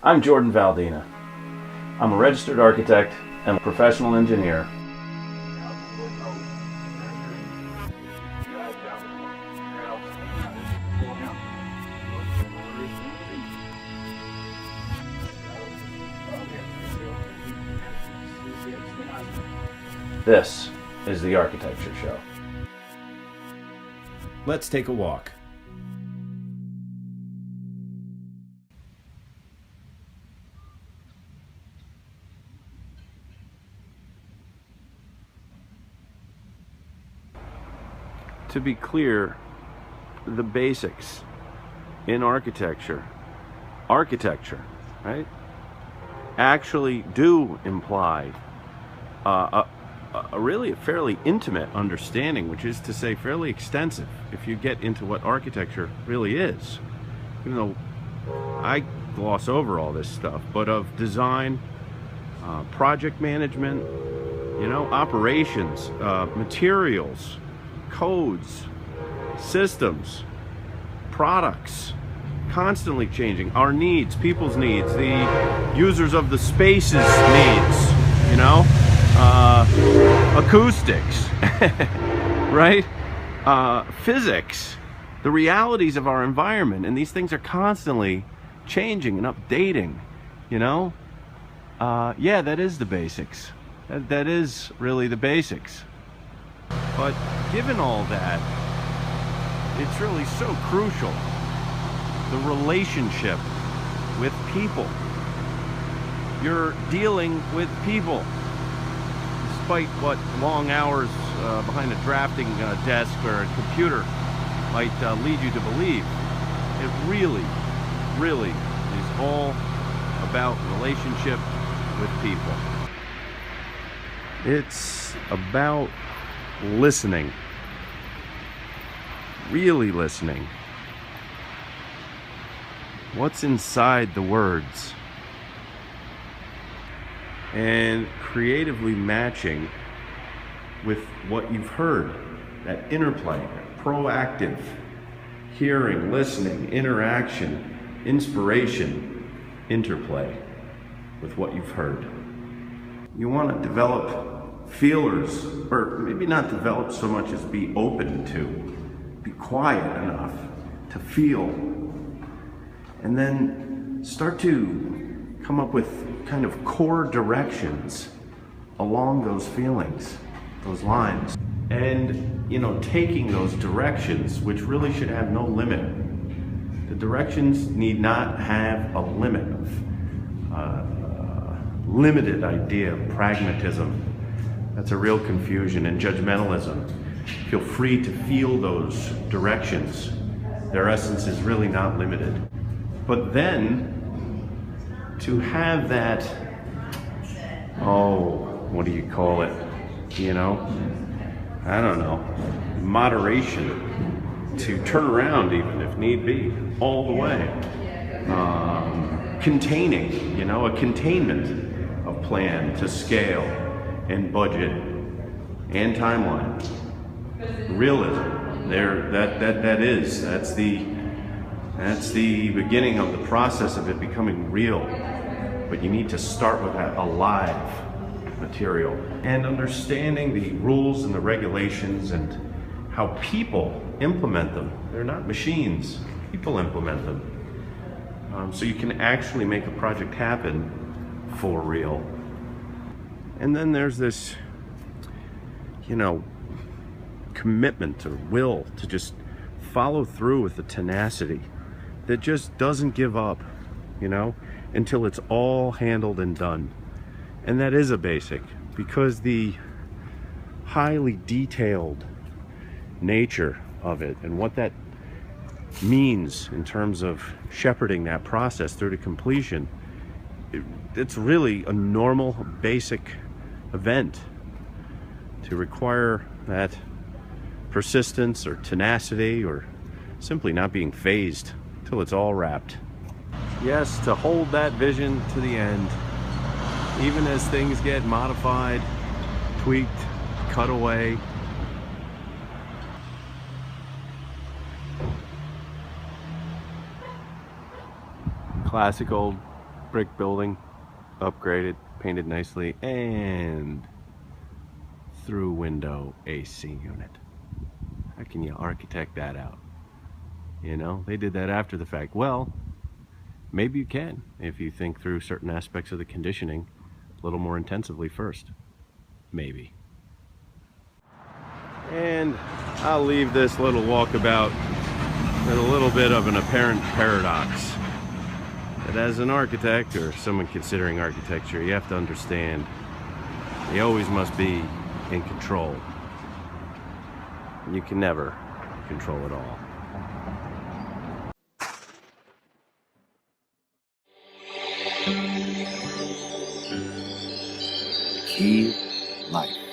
I'm Jordan Valdina. I'm a registered architect and a professional engineer. This is the Architecture Show. Let's take a walk. To be clear, the basics in architecture, right, actually do imply a fairly intimate understanding, which is to say fairly extensive if you get into what architecture really is. Even though I gloss over all this stuff, but of design, project management, operations, materials, codes, systems, products, constantly changing, our needs, people's needs, the users of the space's needs, acoustics, right? Physics, the realities of our environment, and these things are constantly changing and updating, yeah, that is the basics. That is really the basics. But given all that, it's really so crucial, the relationship with people. You're dealing with people. Despite what long hours behind a drafting desk or a computer might lead you to believe, it really is all about relationship with people. It's about listening, really listening. What's inside the words? And creatively matching with what you've heard, that interplay, proactive hearing, listening, interaction, inspiration, interplay with what you've heard. You want to develop feelers, or maybe not develop so much as be open to, be quiet enough to feel, and then start to come up with kind of core directions along those feelings, those lines. And, taking those directions, which really should have no limit. The directions need not have a limit of limited idea of pragmatism. That's a real confusion, and judgmentalism. Feel free to feel those directions. Their essence is really not limited. But then, to have that, what do you call it? I don't know, moderation, to turn around even if need be, all the way. Containing, a containment of plan to scale and budget and timeline. Realism, that's the beginning of the process of it becoming real. But you need to start with that alive material and understanding the rules and the regulations and how people implement them. They're not machines, people implement them. So you can actually make a project happen for real. And then there's this, commitment or will to just follow through with the tenacity that just doesn't give up, until it's all handled and done. And that is a basic, because the highly detailed nature of it and what that means in terms of shepherding that process through to completion, it's really a normal, basic event to require that persistence or tenacity or simply not being phased till it's all wrapped. Yes, to hold that vision to the end, even as things get modified, tweaked, cut away. Classic old brick building, upgraded, painted nicely, and through window AC unit. How can you architect that out? You know, they did that after the fact. Well, maybe you can if you think through certain aspects of the conditioning a little more intensively first. Maybe. And I'll leave this little walkabout with a little bit of an apparent paradox. That as an architect or someone considering architecture, you have to understand you always must be in control. You can never control it all. Key life.